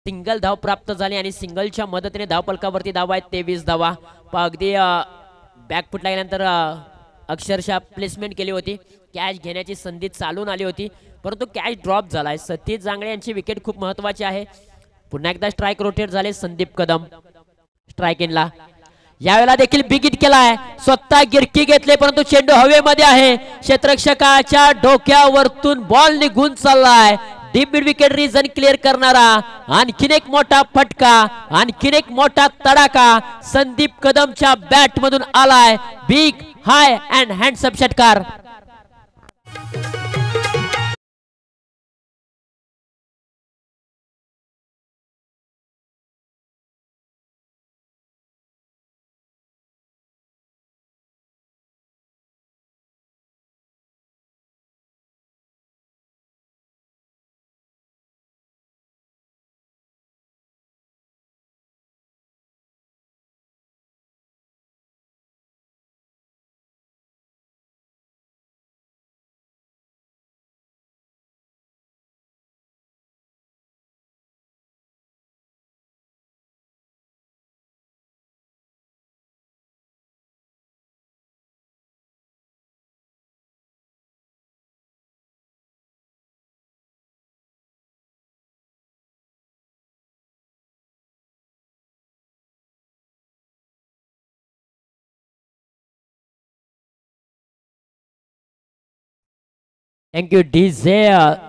Single धाव प्राप्त झाली आणि सिंगलच्या मदतीने धावफलकावरती धाव आहेत 23 धावा. अगदी बॅकफुटला गेल्यानंतर अक्षरशः प्लेसमेंट केली होती. कॅच घेण्याची संधी चालून आली होती परंतु कॅच ड्रॉप झालाय. सतीश जांगळे यांची विकेट खूप महत्त्वाची आहे. पुन्हा एकदा स्ट्राइक रोटेट झाले. संदीप कदम स्ट्राइक इनला. यावेळेला देखील बिग हिट केलाय. स्वतः गिरकी घेतले परंतु चेंडू हवेमध्ये आहे. क्षेत्ररक्षकाच्या डोक्यावरतून बॉल निघून चाललाय. Deep mid wicket region clear करणारा आणखीन एक मोठा फटका, आणखीन एक मोठा तडाखा संदीप कदमच्या बॅट मधून आलाय. बिग हाय अँड हँडसम षटकार. थँक्यू. डीजे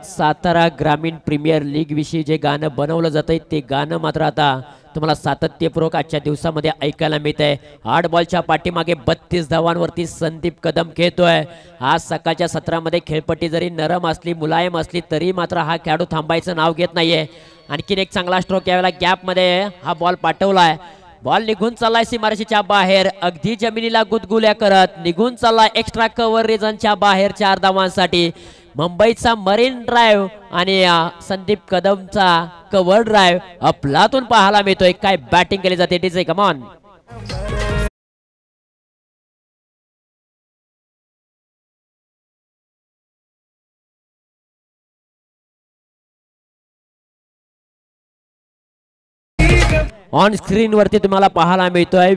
सातारा ग्रामीण प्रीमियर लीग विषयी जे गाणं बनवलं जात आहे ते गाणं मात्र आता तुम्हाला सातत्यपूर्वक आजच्या दिवसामध्ये ऐकायला मिळत आहे. 8 बॉलच्या पाठीमागे 32 धावांवरती संदीप कदम खेळतोय. आज सकाळच्या सत्रामध्ये खेळपट्टी जरी नरम असली, मुलायम असली तरी मात्र हा खेळाडू थांबायचं नाव घेत नाहीये. आणखीन एक चांगला स्ट्रोक यावेळेला गॅपमध्ये हा बॉल पाठवलाय. बॉल निघून चाललाय सीमारेषेच्या बाहेर. अगदी जमिनीला गुदगुल्या करत निघून चाललाय एक्स्ट्रा कव्हर रिजनच्या बाहेर 4 धावांसाठी. मुंबईचा मरीन ड्राईव्ह आणि संदीप कदमचा कव्हर ड्राईव्ह अफलातून पाहायला मिळतोय. काय बॅटिंग केली जाते. DJ come on. On screen वरती तुम्हाला पाहायला मिळतोय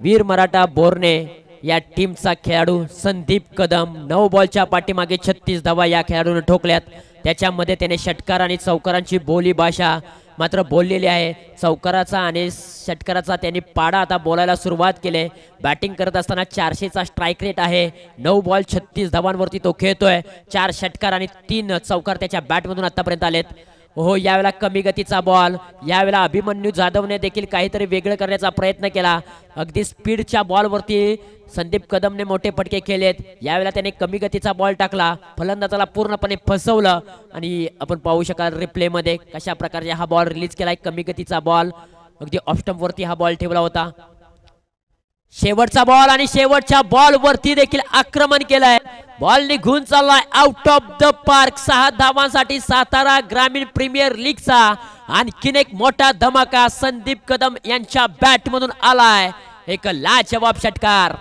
वीर मराठा बोरणे या टीमचा खेळाडू संदीप कदम. 9 बॉलच्या पाठीमागे 36 धावा या खेळाडूने ठोकल्यात. त्याच्यामध्ये त्याने षटकार आणि चौकारांची बोली भाषा मात्र बोललेली आहे. चौकाराचा आणि षटकाराचा त्यांनी पाडा आता बोलायला सुरुवात केली. बॅटिंग करत असताना 400चा स्ट्राइक रेट आहे. 9 बॉल 36 धावांवरती तो खेळतोय. 4 षटकार आणि 3 चौकार त्याच्या बॅटमधून आतापर्यंत आलेत. हो, यावेळेला कमी गतीचा बॉल. यावेळेला अभिमन्यू जाधवने देखील काहीतरी वेगळं करण्याचा प्रयत्न केला. अगदी स्पीडच्या बॉलवरती संदीप कदमने मोठे फटके केलेत. यावेळेला त्याने कमी गतीचा बॉल टाकला. फलंदाजाला पूर्णपणे फसवलं आणि आपण पाहू शकाल रिप्ले मध्ये कशा प्रकारे हा बॉल रिलीज केलाय. कमी गतीचा बॉल अगदी ऑफ स्टंप वरती हा बॉल ठेवला होता. शेवटचा बॉल आणि शेवटच्या बॉल वरती देखील आक्रमण केलंय. बॉल निघून चाललाय आउट ऑफ द पार्क. 6 धावांसाठी सातारा ग्रामीण प्रीमियर लीगचा आणखीन एक मोठा धमाका संदीप कदम यांच्या बॅट मधून आलाय. एक लाजवाब षटकार.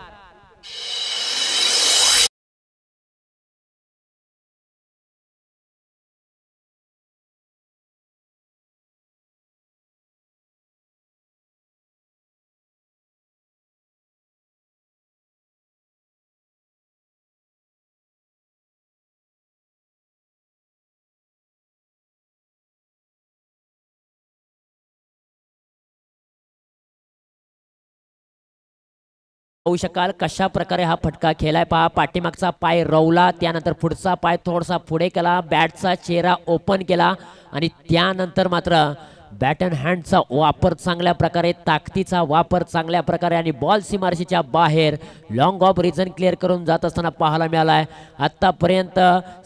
पाहू शकाल कशा प्रकारे हा फटका खेळाय. पहा, पाठीमागचा पाय रवला, त्यानंतर पुढचा पाय थोडासा पुढे केला, बॅटचा चेहरा ओपन केला आणि त्यानंतर मात्र बॅट अँड हँडचा वापर चांगल्या प्रकारे, ताकदीचा वापर चांगल्या प्रकारे आणि बॉल सीमारेषेच्या बाहेर लॉंग ऑफ रिजन क्लिअर करून जात असताना पाहायला मिळालाय. आतापर्यंत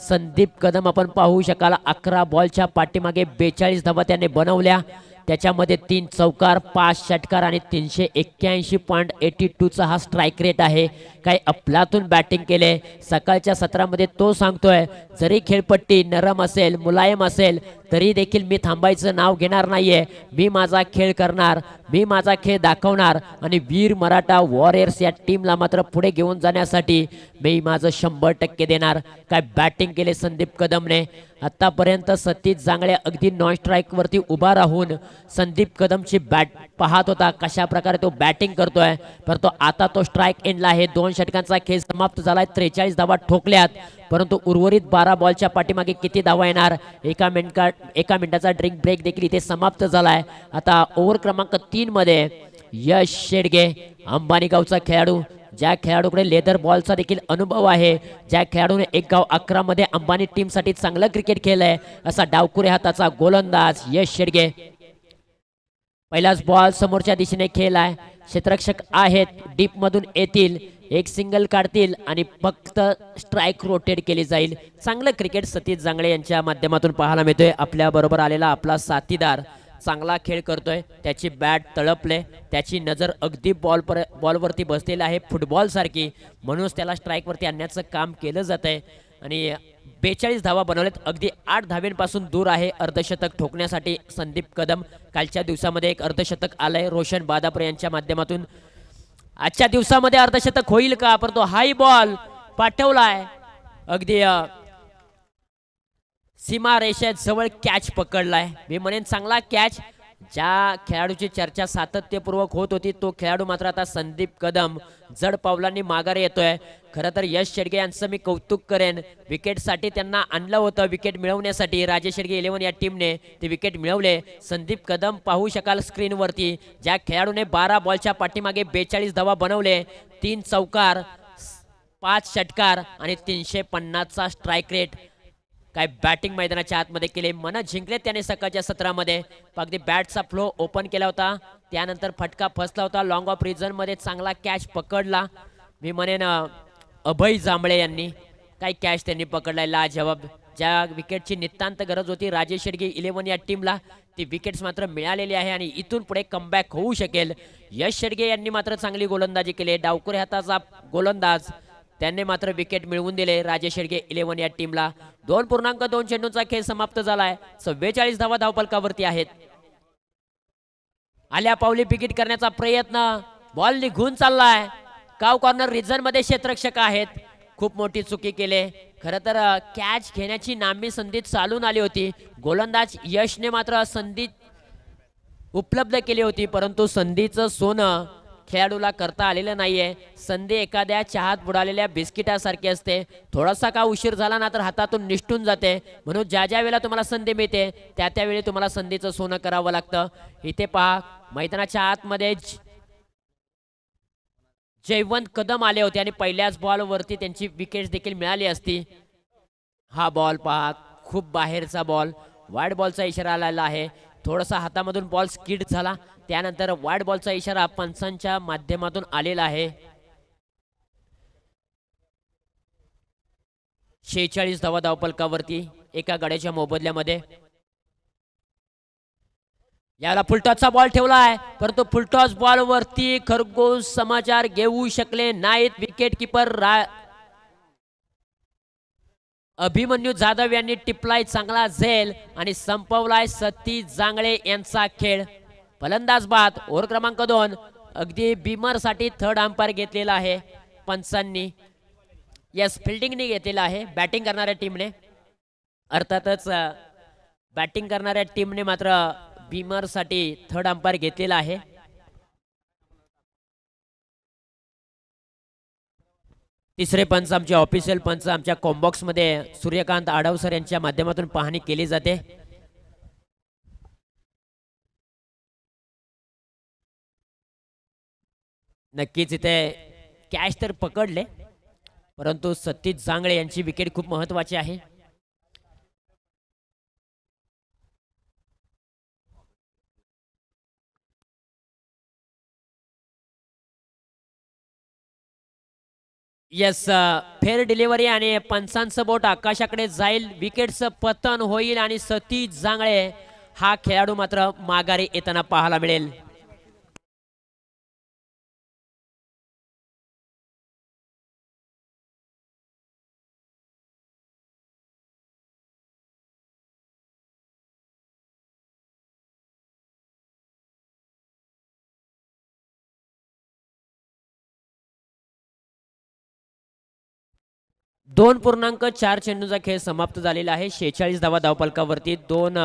संदीप कदम आपण पाहू शकाल 11 बॉलच्या पाठीमागे 42 धावा त्याने बनवल्या. त्याच्यामध्ये 3 चौकार, 5 षटकार आणि 381.82चा हा स्ट्राइक रेट आहे. काही अफलातून बॅटिंग केले सकाळच्या सत्रामध्ये. तो सांगतोय जरी खेळपट्टी नरम असेल, मुलायम असेल तरी देखील मी थांबायचं नाव घेणार नाहीये. मी माझा खेळ करणार, मी माझा खेळ दाखवणार आणि वीर मराठा वॉरियर्स या टीमला मात्र पुढे घेऊन जाण्यासाठी मी माझं 100% देणार. काय बॅटिंग केले संदीप कदमने. आतापर्यंत सतीश जांगळे अगदी नॉन स्ट्राईक वरती उभा राहून संदीप कदमची बॅट पाहत होता, कशा प्रकारे तो बॅटिंग करतोय. परंतु आता तो स्ट्राईक एंडला आहे. 2 षटकांचा खेळ समाप्त झालाय. 43 धावा ठोकल्यात, परंतु उर्वरित 12 बॉलच्या पाठीमागे किती धावा येणार. एका मिनिटाचा ड्रिंक ब्रेक देखील इथे समाप्त झालाय. आता ओव्हर क्रमांक 3 मध्ये यश शेडगे, अंबानी गावचा खेळाडू, ज्या खेळाडूकडे लेदर बॉलचा देखील अनुभव आहे, ज्या खेळाडूने 1 गाव 11 मध्ये अंबानी टीमसाठी चांगलं क्रिकेट खेळलंय, असा डावकुरे हाताचा गोलंदाज यश शेडगे. पहिलाच बॉल समोरच्या दिशेने खेळलाय. क्षेत्ररक्षक आहेत, डीप मधून येतील, एक सिंगल काढतील आणि फक्त स्ट्राईक रोटेट केली जाईल. चांगलं क्रिकेट सतीश जांगळे यांच्या माध्यमातून पाहायला मिळतोय. आपल्या बरोबर आलेला आपला साथीदार चांगला खेळ करतोय. त्याची बॅट तळपले, त्याची नजर अगदी बॉलवरती बसलेली आहे फुटबॉल सारखी, म्हणूनच त्याला स्ट्राईक वरती आणण्याचं काम केलं जात आहे. आणि 42 धावा बनवलेत. अगदी 8 धावेंपासून दूर आहे अर्धशतक ठोकण्यासाठी संदीप कदम. कालच्या दिवसामध्ये एक अर्धशतक आलंय रोशन बादापुरे यांच्या माध्यमातून. आजच्या दिवसामध्ये अर्धशतक होईल का. पण तो हाय बॉल पाठवलाय, अगदी सीमा रेषेजवळ कॅच पकडलाय. मी म्हणेन चांगला कॅच. ज्या खेळाडूची चर्चा सातत्यपूर्वक होत होती, तो खेळाडू मात्र आता संदीप कदम जड पावलांनी माघारी येतोय. खरं तर यश शेडगे यांचं मी कौतुक करेन. विकेटसाठी त्यांना आणलं होतं, विकेट मिळवण्यासाठी राजेश शेडगे 11 या टीमने ते विकेट मिळवले. संदीप कदम पाहू शकाल स्क्रीनवरती, ज्या खेळाडूने 12 बॉलच्या पाठीमागे 42 धावा बनवले, 3 चौकार, 5 षटकार आणि 350चा स्ट्राईक रेट. काय बॅटिंग मैदानाच्या आतमध्ये केले, मन जिंकले त्याने सकाळच्या सत्रामध्ये. अगदी बॅटचा फ्लो ओपन केला होता, त्यानंतर फटका फसला होता. लॉंग ऑफ रिझन मध्ये चांगला कॅच पकडला. मी म्हणेन अभय जांभळे यांनी काय कॅच त्यांनी पकडलाय लाजवाब. ज्या विकेटची नितांत गरज होती राजेश शेडगे 11 या टीमला, ती विकेट्स मात्र मिळालेली आहे आणि इथून पुढे कमबॅक होऊ शकेल. यश शेडगे यांनी मात्र चांगली गोलंदाजी केली. डावकुरे हाताचा गोलंदाज, त्यांनी मात्र विकेट मिळवून दिले राजेश शेडगे 11 या टीमला. 2.2 चेंडूंचा खेळ समाप्त झालाय. 44 धावा धावफलकावरती आहेत. आल्या पावली विकेट करण्याचा प्रयत्न, बॉल निघून चाललाय. काव कॉर्नर रिजन मध्ये क्षेत्ररक्षक आहेत, खूप मोठी चुकी केले. खरं तर कॅच घेण्याची नामी संधी चालून आली होती. गोलंदाज यशने मात्र संधी उपलब्ध केली होती, परंतु संधीचं सोनं खेळाडूला करता आलेलं नाहीये. संधी एखाद्या चहात बुडालेल्या बिस्किटासारखी असते, थोडासा का उशीर झाला ना तर हातातून निष्ठून जाते. म्हणून ज्या ज्या वेळेला तुम्हाला संधी मिळते त्या त्यावेळी तुम्हाला संधीचं सोनं करावं लागतं. इथे पहा, मैदानाच्या आतमध्ये जयवंत कदम आले होते आणि पहिल्याच बॉलवरती त्यांची विकेट देखील मिळाली असती. हा बॉल पहा, खूप बाहेरचा बॉल, वाईड बॉलचा इशारा आलेला आहे. थोडासा हातामधून बॉल स्किड झाला, त्यानंतर वाईड बॉलचा इशारा पंचांच्या माध्यमातून आलेला आहे. 46 धावा धावफलकावरती एका गड्याच्या मोबदल्यामध्ये. याला फुलटॉसचा बॉल ठेवलाय, परंतु फुलटॉस बॉल वरती खरगोश समाचार घेऊ शकले नाहीत विकेट किपर अभिमन्यू जाधव यांनी टिपलाय चांगला झेल आणि संपवलाय सतीश जांगळे यांचा खेळ. फलंदाज बाद. ओव्हर क्रमांक 2 अगदी बिमर साठी थर्ड अंपायर घेतलेला आहे पंचांनी. यस, फिल्डिंगने घेतलेला आहे बॅटिंग करणाऱ्या टीमने. अर्थातच बॅटिंग करणाऱ्या टीमने मात्र बिमर साठी थर्ड अंपायर घेतलेला आहे. तिसरे पंच आमचे ऑफिशियल पंच आमच्या कॉम्बॉक्स मध्ये सूर्यकांत आडवसर यांच्या माध्यमातून पाहणी केली जाते. नक्कीच इथे कॅच तर पकडले, परंतु सतीश जांगळे यांची विकेट खूप महत्वाची आहे. यस, फेअर डिलिव्हरी आणि पंचांचं बोट आकाशाकडे जाईल, विकेटचं पतन होईल आणि सतीश जांगळे हा खेळाडू मात्र माघारी येताना पाहायला मिळेल. 2.4 चेंडूचा खेळ समाप्त झालेला आहे. 46 धावा धावपलकावरती. 2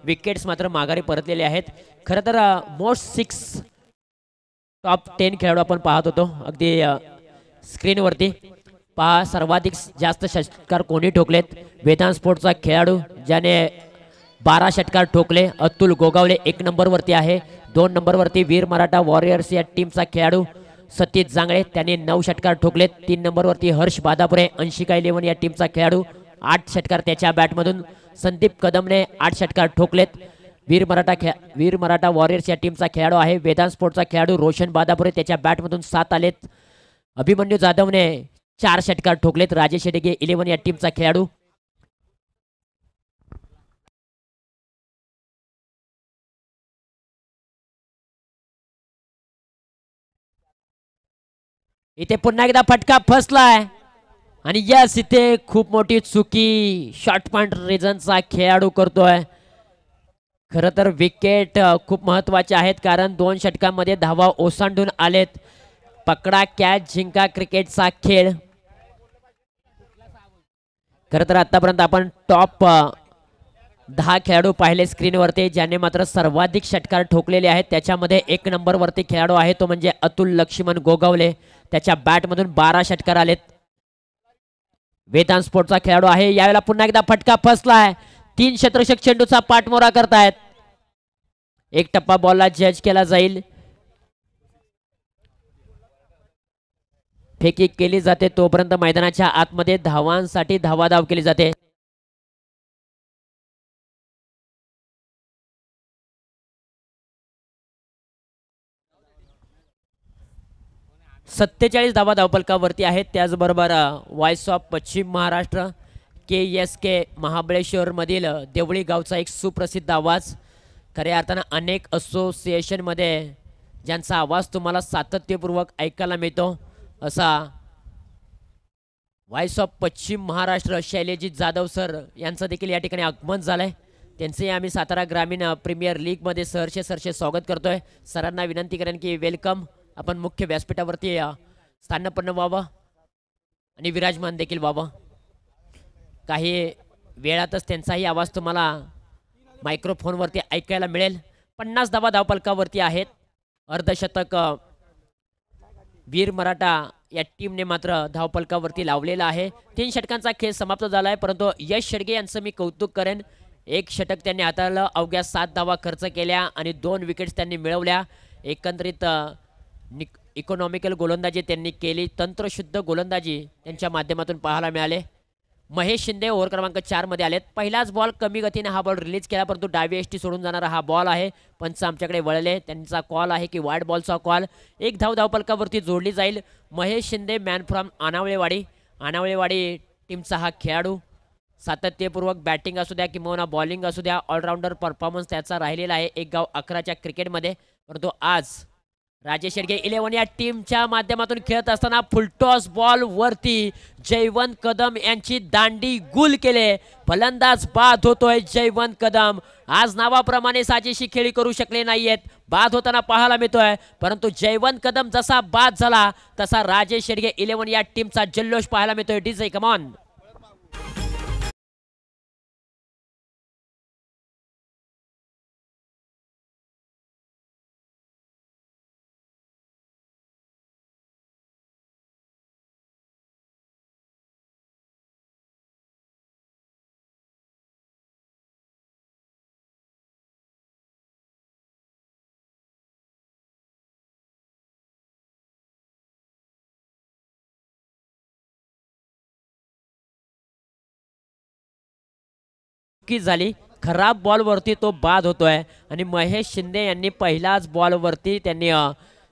विकेट्स मात्र माघारी परतलेले आहेत. खरं तर मोस्ट 6 टॉप 10 खेळाडू आपण पाहत होतो अगदी स्क्रीनवरती. पहा सर्वाधिक जास्त षटकार कोणी ठोकलेत. वेदांत स्पोर्ट्सचा खेळाडू ज्याने 12 षटकार ठोकले अतुल गोगावले 1 नंबरवरती आहे. 2 नंबरवरती वीर मराठा वॉरियर्स या टीमचा खेळाडू सतीश जांगळे त्यांनी 9 षटकार ठोकलेत. 3 नंबरवरती हर्ष बादापुरे 80 या टीमचा खेळाडू 8 षटकार त्याच्या बॅटमधून. संदीप कदमने 8 षटकार ठोकलेत. वीर मराठा वॉरियर्स या टीमचा खेळाडू आहे. वेदांत स्पोर्ट्सचा खेळाडू रोशन बादापुरे त्याच्या बॅटमधून 7 आलेत. अभिमन्यू जाधवने 4 षटकार ठोकलेत. राजेश शेडगे 11 या टीमचा खेळाडू. इथे पुन्हा एकदा फटका फसलाय आणि यस इथे खूप मोठी चुकी शॉर्ट पॉइंट रिजनचा खेळाडू करतोय. खरं तर विकेट खूप महत्वाचे आहेत कारण 2 षटकांमध्ये धावा ओसांडून आलेत. पकडा कॅच जिंका क्रिकेटचा खेळ. खरं तर आतापर्यंत आपण टॉप 10 खेळाडू पाहिले स्क्रीनवरती ज्याने मात्र सर्वाधिक षटकार ठोकलेले आहेत. त्याच्यामध्ये 1 नंबरवरती खेळाडू आहे तो म्हणजे अतुल लक्ष्मण गोगावले. त्याच्या बॅटमधून 12 षटकार आलेत. वेदांत स्पोर्ट्सचा खेळाडू आहे. यावेळेला पुन्हा एकदा फटका फसलाय. 3 शतरक्षक चेंडूचा पाठमोरा करतायत. 1 टप्पा बॉलला जज केला जाईल. फेकी केली जाते तोपर्यंत मैदानाच्या आतमध्ये धावांसाठी धावाधाव केली जाते. 47 धावा धावपलकावरती आहेत. त्याचबरोबर व्हॉइस ऑफ पश्चिम महाराष्ट्र KSK महाबळेश्वर मधील देवळी गावचा एक सुप्रसिद्ध आवाज. खऱ्या अर्थानं अनेक असोसिएशनमध्ये ज्यांचा आवाज तुम्हाला सातत्यपूर्वक ऐकायला मिळतो असा व्हॉइस ऑफ पश्चिम महाराष्ट्र शैलेजी जाधव सर यांचं देखील या ठिकाणी आगमन झालंय. त्यांचे आम्ही सातारा ग्रामीण प्रीमियर लीगमध्ये सहर्षे स्वागत करतोय. सरांना विनंती करेन की वेलकम आपण मुख्य व्यासपीठावरती स्थानपन्न व्हावं आणि विराजमान देखील व्हावं. काही वेळातच त्यांचाही आवाज तुम्हाला मायक्रोफोनवरती ऐकायला मिळेल. 50 धावा धावपलकावरती आहेत. अर्धशतक वीर मराठा या टीमने मात्र धावपलकावरती लावलेला आहे. 3 षटकांचा खेळ समाप्त झाला आहे परंतु यश शेडगे यांचं मी कौतुक करेन. 1 षटक त्यांनी हाताळलं. अवघ्या 7 धावा खर्च केल्या आणि 2 विकेट्स त्यांनी मिळवल्या. एकंदरीत इकॉनॉमिकल गोलंदाजी त्यांनी केली. तंत्रशुद्ध गोलंदाजी त्यांच्या माध्यमातून पाहायला मिळाले. महेश शिंदे ओव्हर क्रमांक 4 मध्ये आलेत. पहिलाच बॉल कमी गतीने हा बॉल रिलीज केला परंतु डावी एसटी सोडून जाणारा हा बॉल आहे. पंच आमच्याकडे वळले. त्यांचा कॉल आहे की वाईड बॉलचा कॉल. 1 धाव धावपलकावरती जोडली जाईल. महेश शिंदे मॅन फ्रॉम आनावळेवाडी टीमचा हा खेळाडू. सातत्यपूर्वक बॅटिंग असू द्या किंवा बॉलिंग असू द्या ऑलराऊंडर परफॉर्मन्स त्याचा राहिलेला आहे 1 गाव 11च्या क्रिकेटमध्ये. परंतु आज राजेश शेडगे 11 या टीमच्या माध्यमातून खेळत असताना फुलटॉस बॉल वरती जयवंत कदम यांची दांडी गुल केले. फलंदाज बाद होतोय जयवंत कदम. आज नावाप्रमाणे साजेशी खेळी करू शकले नाहीयेत. बाद होताना पाहायला मिळतोय परंतु जयवंत कदम जसा बाद झाला तसा राजेश शेडगे 11 या टीमचा जल्लोष पाहायला मिळतोय. DJ come on. झाली. खराब बॉल वरती तो बाद होतोय आणि महेश शिंदे यांनी पहिलाच बॉल वरती त्यांनी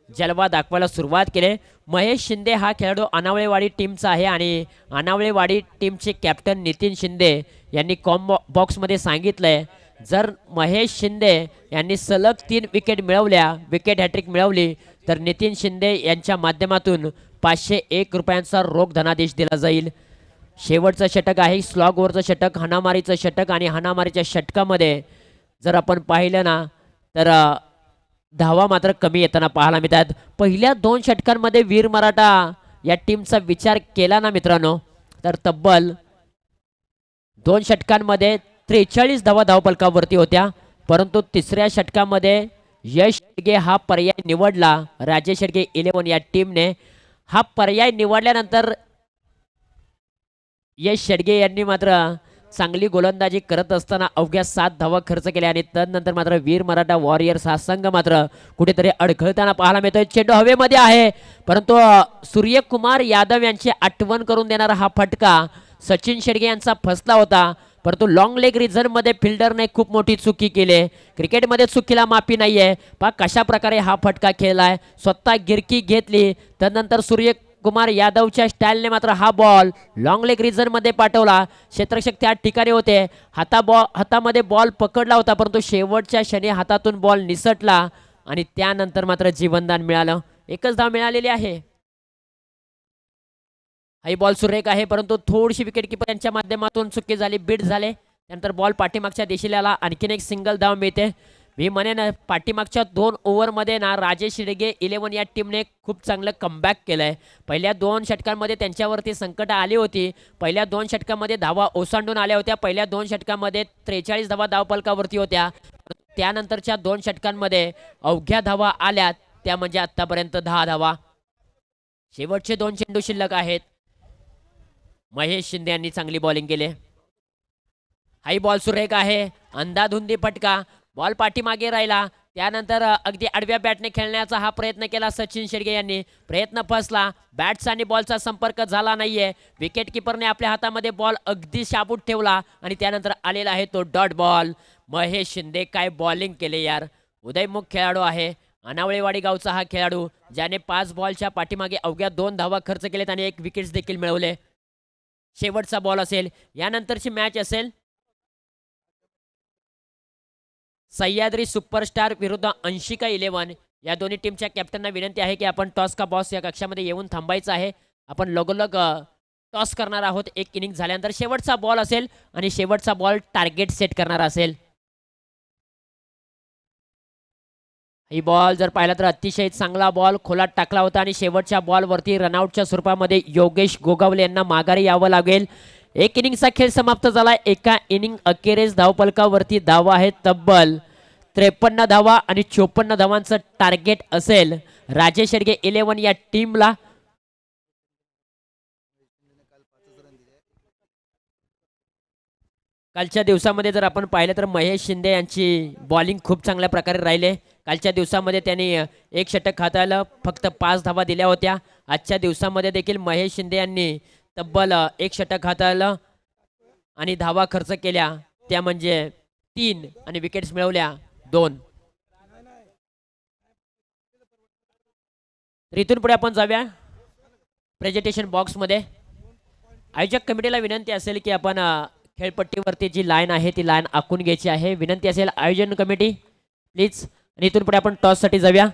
जलवा दाखवायला सुरुवात केली. महेश शिंदे हा खेळाडू अनावळेवाडी टीमचा आहे आणि अनावळेवाडी टीमचे कॅप्टन नितीन शिंदे यांनी बॉक्स मध्ये सांगितलंय जर महेश शिंदे यांनी सलग 3 विकेट मिळवल्या विकेट हॅट्रिक मिळवली तर नितीन शिंदे यांच्या माध्यमातून 501 रुपयांचा रोख धनादेश दिला जाईल. शेवटचं षटक आहे स्लॉग ओव्हरचं षटक. हाणामारीचं षटक आणि हाणामारीच्या षटकामध्ये जर आपण पाहिलं ना तर धावा मात्र कमी येताना पाहायला मिळतात. पहिल्या 2 षटकांमध्ये वीर मराठा या टीमचा विचार केला ना मित्रांनो तर तब्बल 2 षटकांमध्ये 43 धावा धावफलकावरती होत्या, परंतु तिसऱ्या षटकामध्ये यश शेडगे हा पर्याय निवडला. राजेश शेडगे 11 या टीमने हा पर्याय निवडल्यानंतर यश शेडगे यांनी मात्र चांगली गोलंदाजी करत असताना अवघ्या 7 धावा खर्च केल्या आणि तदनंतर मात्र वीर मराठा वॉरियर्स हा संघ मात्र कुठेतरी अडखळताना पाहायला मिळतोय. चेंडू हवेमध्ये आहे, परंतु सूर्यकुमार यादव यांची आठवण करून देणारा हा फटका सचिन शेडगे यांचा फसला होता, परंतु लॉंग लेग रिझन मध्ये फिल्डरने खूप मोठी चुकी केली. क्रिकेटमध्ये चुकीला माफी नाहीये. पहा कशा प्रकारे हा फटका खेळलाय, स्वतः गिरकी घेतली, तदनंतर सूर्यकुमार यादवच्या स्टाईलने मात्र हा बॉल लॉंग लेग रिझन मध्ये पाठवला. क्षेत्ररक्षक त्या ठिकाणी होते, हातामध्ये बॉल पकडला होता, परंतु शेवटच्या क्षणी हातातून बॉल निसटला आणि त्यानंतर मात्र जीवनदान मिळालं. एकच धाव मिळालेली आहे. हाई बॉल सुरेख आहे, परंतु थोडीशी विकेट किपर यांच्या माध्यमातून चुकी झाली, बीट झाले. त्यानंतर बॉल पाठीमागच्या दिशेला आला. आणखीन एक सिंगल धाव मिळते. मी म्हणेन पाठीमागच्या 2 ओव्हरमध्ये ना राजेश शेडगे 11 या टीमने खूप चांगलं कमबॅक केलंय. पहिल्या 2 षटकांमध्ये त्यांच्यावरती संकट आली होती. पहिल्या 2 षटकांमध्ये धावा ओसांडून आल्या होत्या. पहिल्या 2 षटकांमध्ये 43 धावा धावफलकावरती होत्या. त्यानंतरच्या 2 षटकांमध्ये अवघ्या धावा आल्यात, त्या म्हणजे आतापर्यंत 10 धावा. शेवटचे 2 चेंडू शिल्लक आहेत. महेश शिंदे यांनी चांगली बॉलिंग केली. हाई बॉल सुरेख आहे, अंधाधुंदी फटका, बॉल पाठीमागे राहिला. त्यानंतर अगदी आडव्या बॅटने खेळण्याचा हा प्रयत्न केला सचिन शेडगे यांनी, प्रयत्न फसला. बॅट्स आणि बॉलचा संपर्क झाला नाहीये. विकेट किपरने आपल्या हातामध्ये बॉल अगदी शाबूत ठेवला आणि त्यानंतर आलेला आहे तो डॉट बॉल. महेश शिंदे काय बॉलिंग केले यार. उदयमुख खेळाडू आहे, अनावळेवाडी गावचा हा खेळाडू, ज्याने 5 बॉलच्या पाठीमागे अवघ्या 2 धावा खर्च केलेत आणि 1 विकेट्स देखील मिळवले. शेवटचा बॉल असेल, यानंतरची मॅच असेल सह्याद्री सुपरस्टार विरुद्ध अंशिका 11. या दोन्ही टीमच्या कॅप्टनना विनंती आहे की आपण टॉस का बॉस या कक्षामध्ये येऊन थांबायचं आहे. आपण लगोलग टॉस करणार आहोत. 1 इनिंग झाल्यानंतर शेवटचा बॉल असेल आणि शेवटचा बॉल टार्गेट सेट करणार असेल. ही बॉल जर पाहिला तर अतिशय चांगला बॉल खोलात टाकला होता आणि शेवटच्या बॉलवरती रनआउटच्या स्वरूपामध्ये योगेश गोगावले यांना माघारी यावं लागेल. 1 इनिंगचा खेळ समाप्त झाला. एका इनिंग अखेरीस धावफलकावरती धावा आहेत तब्बल 53 धावा आणि 54 धावांचं टार्गेट असेल राजेश शेडगे 11 या टीमला. कालच्या दिवसामध्ये जर आपण पाहिलं तर महेश शिंदे यांची बॉलिंग खूप चांगल्या प्रकारे राहिले. कालच्या दिवसामध्ये त्यांनी 1 षटक हाताळलं, फक्त 5 धावा दिल्या होत्या. आजच्या दिवसामध्ये देखील महेश शिंदे यांनी तब्बल 1 षटक हाताळलं आणि धावा खर्च केल्या, त्या म्हणजे 3 आणि विकेट्स मिळवल्या 2. तर इथून पुढे आपण जाऊया प्रेझेंटेशन बॉक्समध्ये. आयोजक कमिटीला विनंती असेल की आपण खेळपट्टीवरती जी लाईन आहे ती लाईन आखून घ्यायची आहे. विनंती असेल आयोजन कमिटी प्लीज. आणि इथून पुढे आपण टॉससाठी जाऊया.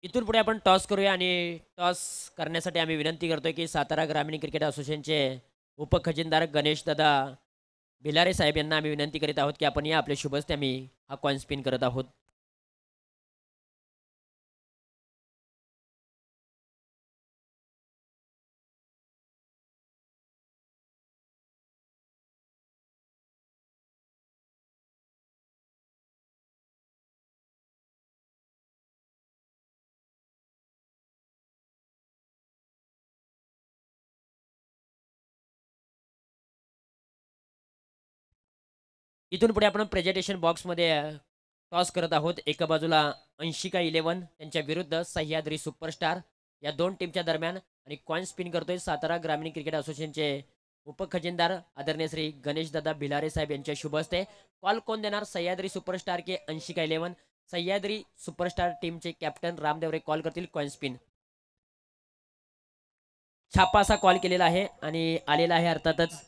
इथून पुढे आपण टॉस करूया आणि टॉस करण्यासाठी आम्ही विनंती करतोय की सातारा ग्रामीण क्रिकेट असोसिएशनचे उपखजिनदार गणेश दादा भिलारे साहेब यांना आम्ही विनंती करीत आहोत की आपण या आपल्या शुभ हस्ते आम्ही हा कॉइन स्पिन करत आहोत. इथून पुढे आपण प्रेझेंटेशन बॉक्समध्ये टॉस करत आहोत. एका बाजूला अंशिका 11 त्यांच्या विरुद्ध सह्याद्री सुपरस्टार या 2 टीमच्या दरम्यान आणि कॉइन स्पिन करतोय सातारा ग्रामीण क्रिकेट असोसिएशनचे उपखजिनदार आदरणीय श्री गणेश दादा भिलारे साहेब यांच्या शुभ हस्ते. कॉल कोण देणार? सह्याद्री सुपरस्टार के अंशिका 11. सह्याद्री सुपरस्टार टीमचे कॅप्टन रामदेवरे कॉल करतील कॉइन स्पिन. छापा असा कॉल केलेला आहे आणि आलेला आहे अर्थातच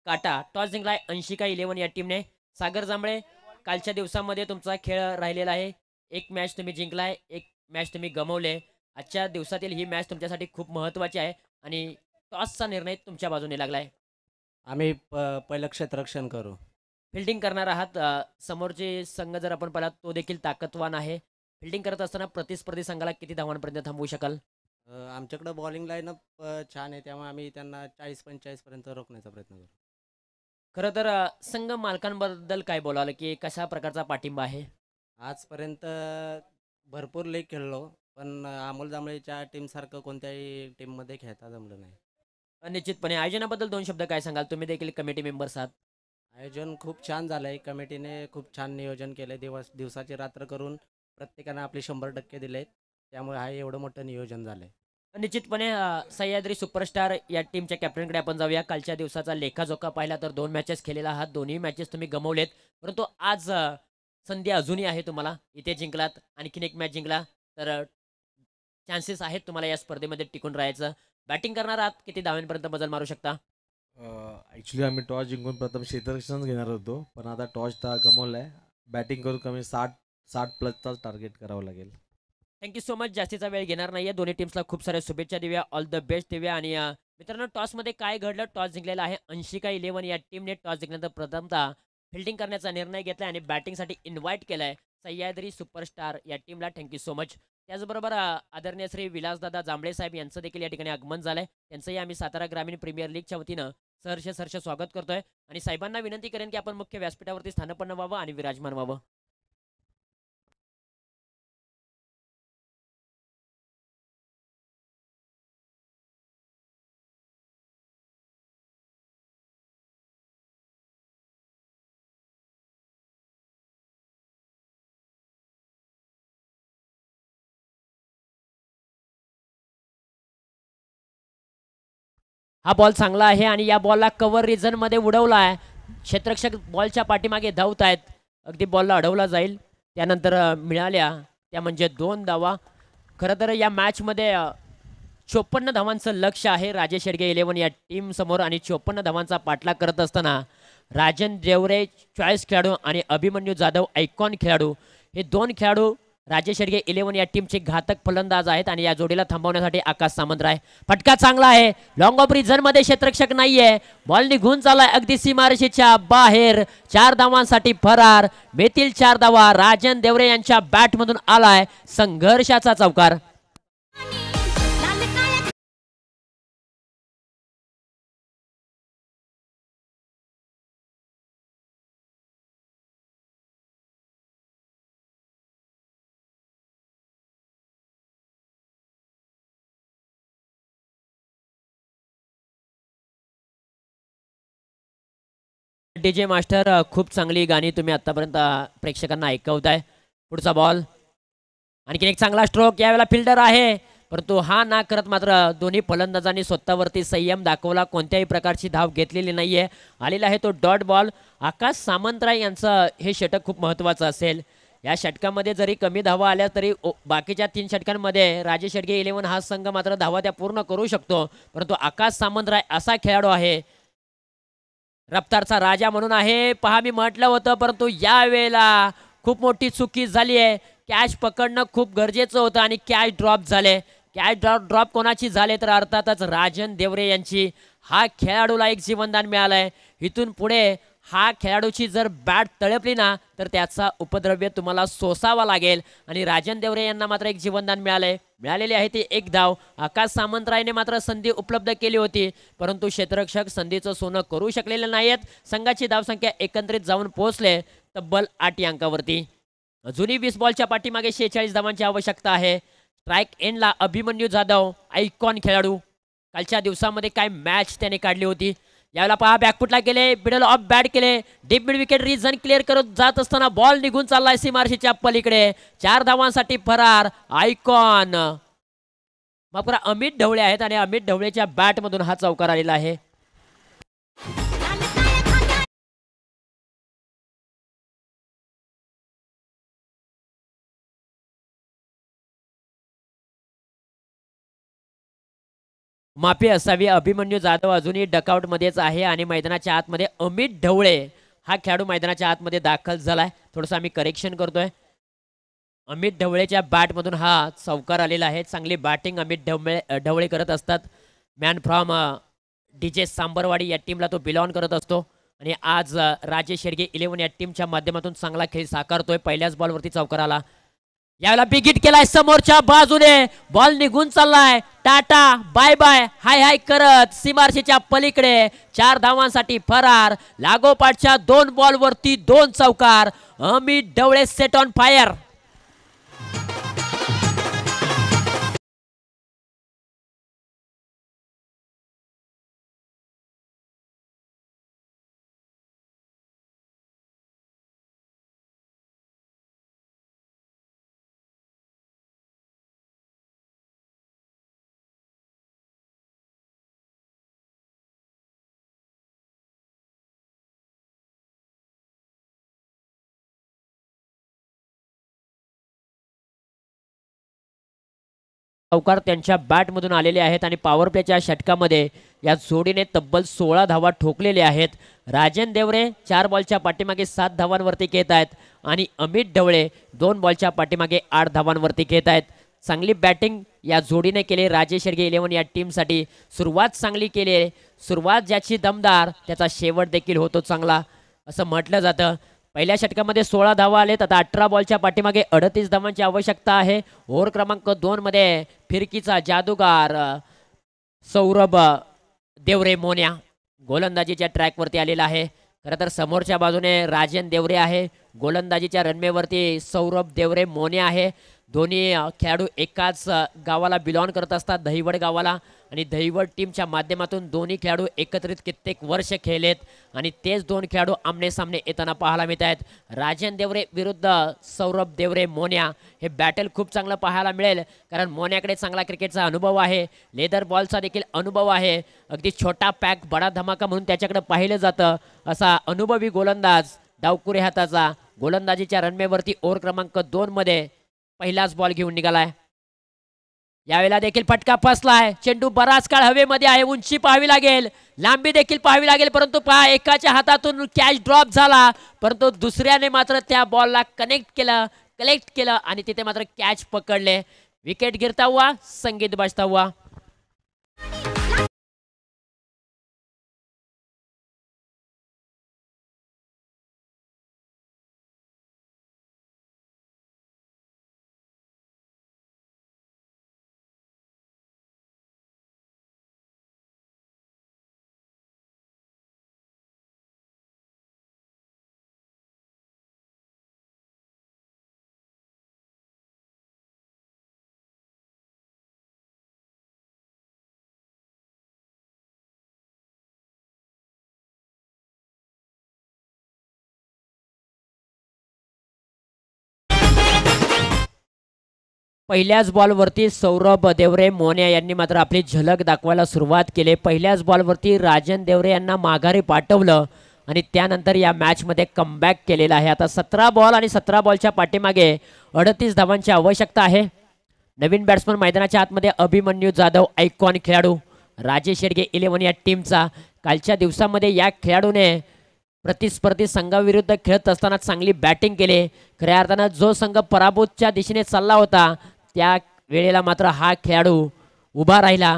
काटा टॉस जिंकलाय 80-11 या टीमने. सागर जांभळे, कालच्या दिवसामध्ये तुमचा खेळ राहिलेला आहे. एक मॅच तुम्ही जिंकलाय, एक मॅच तुम्ही गमावले. आजच्या दिवसातील ही मॅच तुमच्यासाठी खूप महत्त्वाची आहे आणि टॉसचा निर्णय तुमच्या बाजूने लागलाय. आम्ही पहिलं क्षेत्ररक्षण करू. फिल्डिंग करणार आहात. समोरचे संघ जर आपण पाहिला तो देखील ताकदवान आहे. फिल्डिंग करत असताना प्रतिस्पर्धी संघाला किती धावांपर्यंत थांबवू शकाल? आमच्याकडं बॉलिंग लाईनअप छान आहे, त्यामुळे आम्ही त्यांना 40-45 पर्यंत रोखण्याचा प्रयत्न करू. खरं तर संघ मालकांबद्दल काय बोलाल, की कशा प्रकारचा पाठिंबा आहे? आजपर्यंत भरपूर लीग खेळलो, पण अमोल जांभळेच्या टीमसारखं कोणत्याही टीममध्ये खेळता जमलं नाही. निश्चितपणे आयोजनाबद्दल 2 शब्द काय सांगाल? तुम्ही देखील कमिटी मेंबर्स आहात. आयोजन खूप छान झालं आहे. कमिटीने खूप छान नियोजन केलं आहे. दिवसाची रात्र करून प्रत्येकानं आपले 100% दिले. त्यामुळे हा एवढं मोठं नियोजन झालं आहे. निश्चितपणे सह्याद्री सुपरस्टार या टीमच्या कॅप्टनकडे आपण जाऊया. कालच्या दिवसाचा लेखाजोखा पाहिला तर 2 मॅचेस खेळलेला आहात. दोन्ही मॅचेस तुम्ही गमावलेत. परंतु आज संधी अजूनही आहे तुम्हाला. इथे जिंकलात, आणखीन एक मॅच जिंकला तर चान्सेस आहेत तुम्हाला या स्पर्धेमध्ये टिकून राहायचं. बॅटिंग करणार आहात, किती धावांपर्यंत बदल मारू शकता? ॲक्च्युली आम्ही टॉस जिंकून प्रथम क्षेत्ररक्षणच घेणार होतो, पण आता टॉस गमावला आहे. बॅटिंग करून कमी 60 प्लसचाच टार्गेट करावं लागेल. Thank you so much. जास्तीचा वेळ घेणार नाहीये. दोन्ही टीम्सला खूप साऱ्या शुभेच्छा देऊया. ऑल द बेस्ट देऊया. आणि मित्रांनो, टॉसमध्ये काय घडलं? टॉस जिंकलेला आहे 80-11 या टीमने. टॉस जिंकल्यानंतर प्रथमतः फिल्डिंग करण्याचा निर्णय घेतला आणि बॅटिंगसाठी इन्व्हाइट केलंय सह्याद्री सुपरस्टार या टीमला. Thank you so much. त्याचबरोबर आदरणीय श्री विलासदादा जांभळे साहेब यांचं देखील या ठिकाणी आगमन झालंय. त्यांचंही आम्ही सातारा ग्रामीण प्रीमियर लीगच्या वतीनं सहर्ष स्वागत करतोय आणि साहेबांना विनंती करेन की आपण मुख्य व्यासपीठावरती स्थानपन्न व्हावं आणि विराजमान व्हावं. हा बॉल चांगला आहे आणि या बॉलला कव्हर रिझन मध्ये उडवला आहे. क्षेत्ररक्षक बॉलच्या पाठीमागे धावत आहेत. अगदी बॉलला अडवला जाईल. त्यानंतर मिळाल्या त्या म्हणजे 2 धावा. खरं तर या मॅचमध्ये 54 धावांचं लक्ष आहे राजेश शेडगे 11 या टीम समोर आणि 54 धावांचा पाठलाग करत असताना राजन देवरे चॉईस खेळाडू आणि अभिमन्यू जाधव आयकॉन खेळाडू, हे 2 खेळाडू राजेश शेडगे 11 या टीमचे घातक फलंदाज आहेत आणि या जोडीला थांबवण्यासाठी आकाश सामंतराय. फटका चांगला आहे. लॉंग ऑफ रिझन मध्ये क्षेत्ररक्षक नाहीये. बॉल निघून चाललाय अगदी सीमारेषेच्या बाहेर. 4 धावांसाठी फरार. बेतील 4 धावा राजन देवरे यांच्या बॅट मधून आलाय. संघर्षाचा चौकार. डीजे मास्टर, खूप चांगली गाणी तुम्ही आतापर्यंत प्रेक्षकांना ऐकवताय. पुढचा बॉल, आणखीन एक चांगला स्ट्रोक. यावेळेला फिल्डर आहे परंतु हा ना करत मात्र दोन्ही फलंदाजांनी स्वतःवरती संयम दाखवला. कोणत्याही प्रकारची धाव घेतलेली नाहीये. आलेला आहे तो डॉट बॉल. आकाश सामंतराय यांचं हे षटक खूप महत्त्वाचं असेल. या षटकामध्ये जरी कमी धावा आल्या तरी बाकीच्या 3 षटकांमध्ये राजेश शेडगे 11 हा संघ मात्र धावा त्या पूर्ण करू शकतो. परंतु आकाश सामंतराय असा खेळाडू आहे, रफ्तारचा राजा म्हणून आहे. पहा, मी म्हटलं होतं परंतु यावेळेला खूप मोठी चुकी झाली आहे. कॅच पकडणं खूप गरजेचं होतं आणि कॅच ड्रॉप झाले. कॅच ड्रॉप कोणाची झाले तर अर्थातच राजन देवरे यांची. हा खेळाडूला एक जीवनदान मिळालंय. इथून पुढे हा खेळाडूची जर बॅट तळपली ना तर त्याचा उपद्रव्य तुम्हाला सोसावा लागेल आणि राजन देवरे यांना मात्र एक जीवनदान मिळालेली आहे ती 1 धाव. आकाश सामंतरायने मात्र संधी उपलब्ध केली होती परंतु क्षेत्ररक्षक संधीचं सोनं करू शकलेले नाहीत. संघाची धावसंख्या एकत्रित जाऊन पोहोचले तब्बल 8 अंकावरती. अजूनही 20 बॉलच्या पाठीमागे 46 धावांची आवश्यकता आहे. स्ट्राईक एंडला अभिमन्यू जाधव आयकॉन खेळाडू. कालच्या दिवसामध्ये काय मॅच त्याने काढली होती. यावेळेला पहा, बॅकफुटला गेले, मिडल ऑफ बॅट केले, deep mid wicket reason clear करत जात असताना बॉल निघून चाललाय सीमारेषेच्या पलीकडे. 4 धावांसाठी फरार आयकॉन. मग अमित ढवळे आहेत आणि अमित ढवळेच्या बॅट मधून हा चौकार आलेला आहे. माफी असावी. अभिमन्यू जाधव अजूनही डकआउट मध्येच आहे आणि मैदानाच्या आतमध्ये अमित ढवळे हा खेळाडू मैदानाच्या आतमध्ये दाखल झालाय. थोडंसं आम्ही करेक्शन करतोय. अमित ढवळेच्या बॅटमधून हा चौकार आलेला आहे. चांगली बॅटिंग अमित ढवळे करत असतात. मॅन फ्रॉम डीजे सांबरवाडी या टीमला तो बिलॉंग करत असतो आणि आज राजेश शेडगे 11 या टीमच्या माध्यमातून चांगला खेळ साकारतोय. पहिल्याच बॉलवरती चौकार आला. यावेळेला बिग हिट केलाय समोरच्या बाजूने. बॉल निघून चाललाय. टाटा बाय बाय हाय हाय करत सीमारेषेच्या पलीकडे 4 धावांसाठी फरार. लागोपाठच्या 2 बॉलवरती 2 चौकार. Amit Dhawale set on fire. चौकार त्यांच्या बॅटमधून आलेले आहेत आणि पॉवर प्लेच्या षटकामध्ये या जोडीने तब्बल 16 धावा ठोकलेले आहेत. राजन देवरे 4 बॉलच्या पाठीमागे 7 धावांवरती खेळत आहेत आणि अमित ढवळे 2 बॉलच्या पाठीमागे 8 धावांवरती खेळत आहेत. चांगली बॅटिंग या जोडीने केली. राजेश शेडगे 11 या टीमसाठी सुरुवात चांगली केली. सुरुवात ज्याची दमदार त्याचा शेवट देखील होतो चांगला असं म्हटलं जातं. पहिल्या षटकामध्ये 16 धावा आलेत. आता 18 बॉलच्या पाठीमागे 38 धावांची आवश्यकता आहे. ओव्हर क्रमांक 2 मध्ये फिरकीचा जादूगार सौरभ देवरे मोन्या गोलंदाजीच्या ट्रॅकवरती आलेला आहे. खरं तर समोरच्या बाजूने राजन देवरे आहे. गोलंदाजीच्या रनवेवरती सौरभ देवरे मोन्या आहे. दोन्ही खेळाडू एकाच गावाला बिलॉंग करत असतात, दहिवड गावाला. आणि दहिवड टीमच्या माध्यमातून दोन्ही खेळाडू एकत्रित कित्येक वर्ष खेळलेत आणि तेच 2 खेळाडू आमने सामने येताना पाहायला मिळत आहेत. राजन देवरे विरुद्ध सौरभ देवरे मोन्या हे बॅटल खूप चांगलं पाहायला मिळेल, कारण मोन्याकडे चांगला क्रिकेटचा अनुभव आहे. लेदर बॉलचा देखील अनुभव आहे. अगदी छोटा पॅक बडा धमाका म्हणून त्याच्याकडे पाहिलं जातं. असा अनुभवी गोलंदाज डावकुरे हाताचा गोलंदाजीच्या रनवेवरती ओव्हर क्रमांक 2 मध्ये पहिलाच बॉल घेऊन निघालाय. यावेळेला देखील फटका फसलाय. चेंडू बराच काळ हवेमध्ये आहे. उंची पाहावी लागेल, लांबी देखील पाहावी लागेल, परंतु पहा एकाच्या हातातून कॅच ड्रॉप झाला, परंतु दुसऱ्याने मात्र त्या बॉलला कलेक्ट केलं आणि तिथे मात्र कॅच पकडले. विकेट गिरता हुआ, संगीत बजता हुआ. पहिल्याच बॉलवरती सौरभ देवरे मोन्या यांनी मात्र आपली झलक दाखवायला सुरुवात केली. पहिल्याच बॉलवरती राजन देवरे यांना माघारी पाठवलं आणि त्यानंतर या मॅचमध्ये कमबॅक केलेला आहे. आता 17 बॉल आणि 17 बॉलच्या पाठीमागे 38 धावांची आवश्यकता आहे. नवीन बॅट्समन मैदानाच्या आतमध्ये अभिमन्यू जाधव, आयकॉन खेळाडू राजेश शेडगे 11 या टीमचा. कालच्या दिवसामध्ये या खेळाडूने प्रतिस्पर्धी संघाविरुद्ध खेळत असताना चांगली बॅटिंग केली. खऱ्या अर्थानं जो संघ पराभूतच्या दिशेने चालला होता त्या वेळेला मात्र हा खेळाडू उभा राहिला.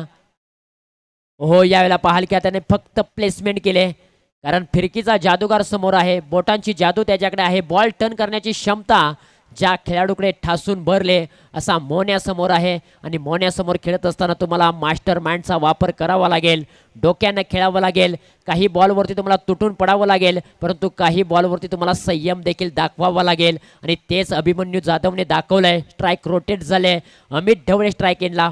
हो, यावेळेला पाहाल की त्याने फक्त प्लेसमेंट केले, कारण फिरकीचा जादूगार समोर आहे. बोटांची जादू त्याच्याकडे आहे. बॉल टर्न करण्याची क्षमता ज्या खेळाडूकडे ठासून भरले असा मोन्यासमोर आहे. आणि मोन्यासमोर खेळत असताना तुम्हाला मास्टर माइंडचा वापर करावा लागेल, डोक्यानं खेळावं लागेल. काही बॉलवरती तुम्हाला तुटून पडावं लागेल, परंतु काही बॉलवरती तुम्हाला संयम देखील दाखवावा लागेल. आणि तेच अभिमन्यू जाधवने दाखवलंय. स्ट्राईक रोटेट झाले. अमित ढवळे स्ट्राईक इनला.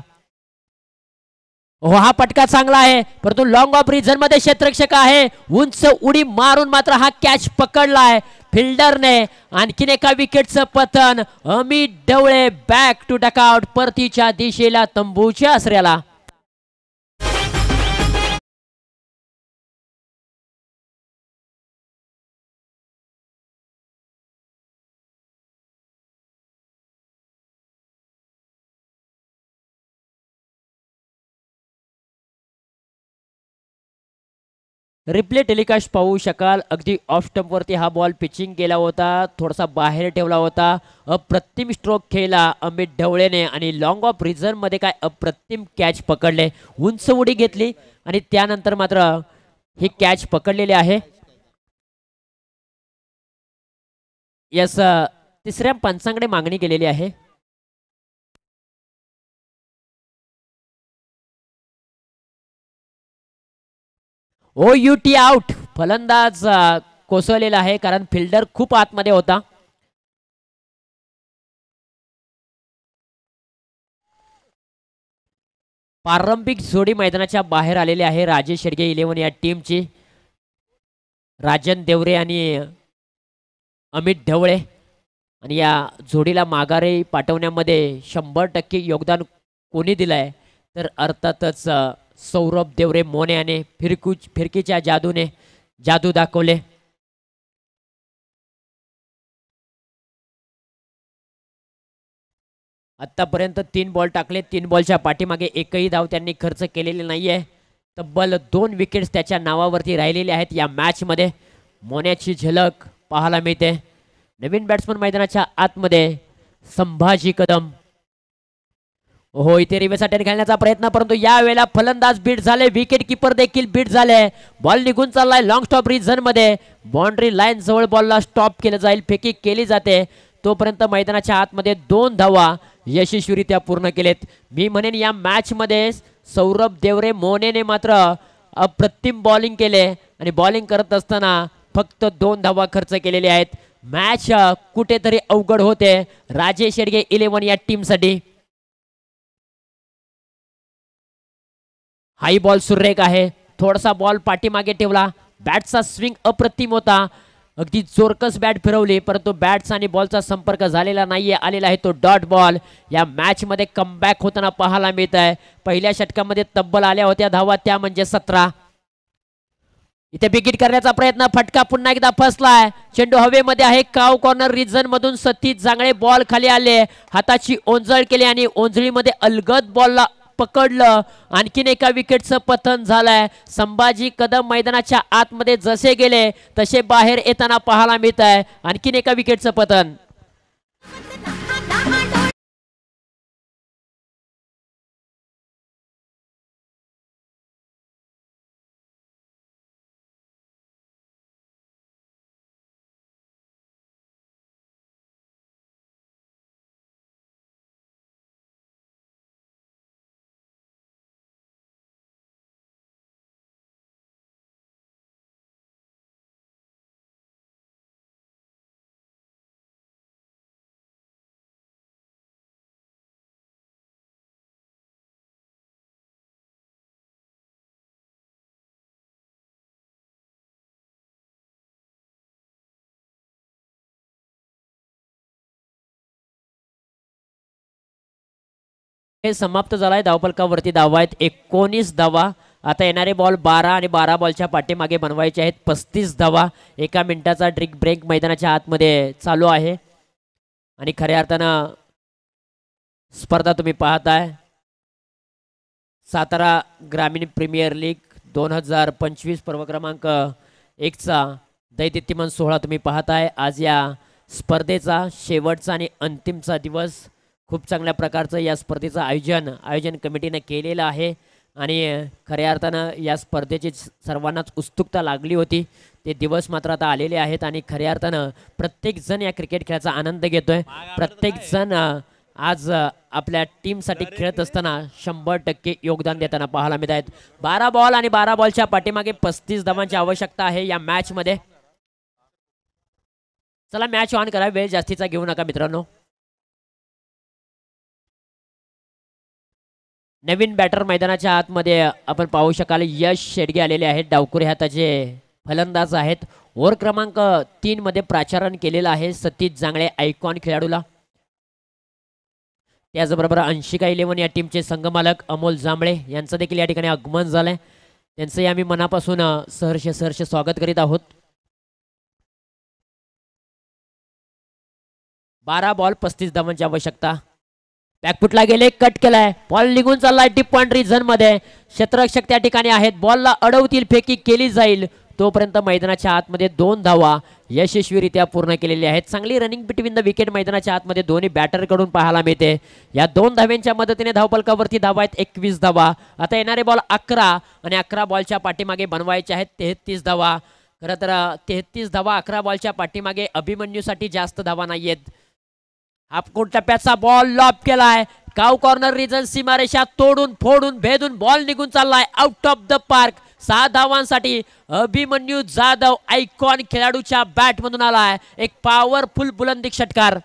हो, हा पटका चांगला आहे, परंतु लॉंग ऑफ रिझन मध्ये क्षेत्ररक्षक आहे. उंच उडी मारून मात्र हा कॅच पकडलाय फिल्डरने. आणखीन एका विकेटचं पतन. Amit Dhawale back to dugout, परतीच्या दिशेला तंबूच्या आसऱ्याला. रिप्ले टेलिकास्ट पाहू शकाल. अगदी ऑफ स्टंपवरती हा बॉल पिचिंग केला होता, थोडासा बाहेर ठेवला होता. अप्रतिम स्ट्रोक खेळला अमित ढवळेने आणि लॉंग ऑफ रिझन मध्ये काय अप्रतिम कॅच पकडले, उंच उडी घेतली आणि त्यानंतर मात्र ही कॅच पकडलेली आहे. यस, तिसऱ्या पंचांकडे मागणी केलेली आहे. OUT out. फलंदाज कोसळलेला आहे कारण फिल्डर खूप आतमध्ये होता. प्रारंभिक जोडी मैदानाच्या बाहेर आलेली आहे राजेश शेडगे 11 या टीमची. राजन देवरे आणि अमित ढवळे. आणि या जोडीला माघारी पाठवण्यामध्ये 100% योगदान कोणी दिलंय तर अर्थातच सौरभ देवरे मोने याने फिरकीच्या जादूने जादू दाखवले. आतापर्यंत 3 बॉल टाकले, 3 बॉलच्या पाठीमागे एकही धाव त्यांनी खर्च केलेली नाहीये. तब्बल 2 विकेट्स त्याच्या नावावरती राहिलेले आहेत या मॅच मध्ये. मोन्याची झलक पाहायला मिळते. नवीन बॅट्समन मैदानाच्या आतमध्ये संभाजी कदम. हो, इथे रिव्हर्स अटेम्प्ट खेळण्याचा प्रयत्न, परंतु यावेळेला फलंदाज बीट झाले, विकेट किपर देखील बीट झाले. बॉल निघून चाललाय लॉंग स्टॉप रिझन मध्ये. बाउंड्री लाईन जवळ बॉलला स्टॉप केलं जाईल, फेकी केली जाते. तोपर्यंत मैदानाच्या आतमध्ये 2 धावा यशस्वीरित्या पूर्ण केलेत. मी म्हणेन या मॅच मध्ये सौरभ देवरे मोनेने मात्र अप्रतिम बॉलिंग केले आणि बॉलिंग करत असताना फक्त 2 धावा खर्च केलेले आहेत. मॅच कुठेतरी अवघड होते राजेश शेडगे 11 या टीमसाठी. हाई बॉल सुरेख आहे, थोडासा बॉल पाठीमागे ठेवला. बॅटचा स्विंग अप्रतिम होता, अगदी जोरकस बॅट फिरवली, परंतु बॅट्स आणि बॉलचा संपर्क झालेला नाहीये. आलेला आहे तो डॉट बॉल. या मॅच मध्ये कमबॅक होताना पाहायला मिळत आहे. पहिल्या षटकामध्ये तब्बल आल्या होत्या धावा, त्या म्हणजे 17. इथे बिगिट करण्याचा प्रयत्न, फटका पुन्हा एकदा फसलाय. चेंडू हवेमध्ये आहे, काव कॉर्नर रिजन मधून सतीश जांगळे बॉल खाली आले, हाताची ओंजळ केली आणि ओंजळीमध्ये अलगद बॉलला पकडलं. आणखीन एका विकेटचं पतन झालंय. संभाजी कदम मैदानाच्या आतमध्ये जसे गेले तसे बाहेर येताना पाहायला मिळत आहे. आणखीन एका विकेटचं पतन. हे समाप्त झालाय. धावफलकावरती धावा आहेत 19 धावा. आता येणारे बॉल 12 आणि 12 बॉलच्या पाठीमागे बनवायचे आहेत 35 धावा. 1 मिनिटाचा ड्रिंक ब्रेक मैदानाच्या आतमध्ये चालू आहे आणि खऱ्या अर्थानं स्पर्धा तुम्ही पाहताय. सातारा ग्रामीण प्रीमियर लीग 2025 पर्व क्रमांक 1चा दैदिप्यमान सोहळा तुम्ही पाहताय. आज या स्पर्धेचा शेवटचा आणि अंतिमचा दिवस. खूप चांगल्या प्रकारचं या स्पर्धेचं आयोजन कमिटीने केलेलं आहे आणि खऱ्या अर्थानं या स्पर्धेची सर्वांनाच उत्सुकता लागली होती. ते दिवस मात्र आता आलेले आहेत आणि खऱ्या अर्थानं प्रत्येक जण या क्रिकेट खेळाचा आनंद घेतोय. प्रत्येक जण आज आपल्या टीमसाठी खेळत असताना 100% योगदान देताना पाहायला मिळत आहेत. 12 बॉल आणि 12 बॉलच्या पाठीमागे 35 धावांची आवश्यकता आहे या मॅच मध्ये. चला मॅच ऑन करा, वेळ जास्तीचा घेऊ नका मित्रांनो. नवीन बॅटर मैदानाच्या आतमध्ये आपण पाहू शकाल यश शेडगे आलेले आहेत. डावकुरे हाताचे फलंदाज आहेत. ओव्हर क्रमांक 3 मध्ये प्राचारण केलेलं आहे सतीश जांगळे आयकॉन खेळाडूला. त्याचबरोबर अंशिका 11 या टीमचे संघमालक अमोल जांभळे यांचं देखील या ठिकाणी आगमन झालंय. त्यांचंही आम्ही मनापासून सहर्ष स्वागत करीत आहोत. 12 बॉल 35 धावांची आवश्यकता. बॅकफुटला गेले, कट केलाय, बॉल निघून चाललाय डीप पॉइंट रिजन मध्ये. क्षेत्ररक्षक त्या ठिकाणी आहेत, बॉलला अडवतील, फेकी केली जाईल. तोपर्यंत मैदानाच्या आतमध्ये 2 धावा यशस्वीरित्या पूर्ण केलेली आहेत. चांगली रनिंग बिटवीन द विकेट मैदानाच्या आतमध्ये दोन्ही बॅटर कडून पाहायला मिळते. या 2 धाव्यांच्या मदतीने धावफलकावरती धावा आहेत 21 धावा. आता येणारे बॉल 11 आणि 11 बॉलच्या पाठीमागे बनवायचे आहेत 33 धावा. खरं तर 33 धावा 11 बॉलच्या पाठीमागे अभिमन्यूसाठी जास्त धावा नाहीयेत. हाफकोर्ट टप्प्याचा बॉल लॉब केलाय, काव कॉर्नर रिजन सीमारेषा तोडून फोडून भेदून बॉल निघून चाललाय आउट ऑफ द पार्क. 6 धावांसाठी अभिमन्यू जाधव आयकॉन खेळाडूच्या बॅट मधून आलाय एक पॉवरफुल बुलंदी षटकार.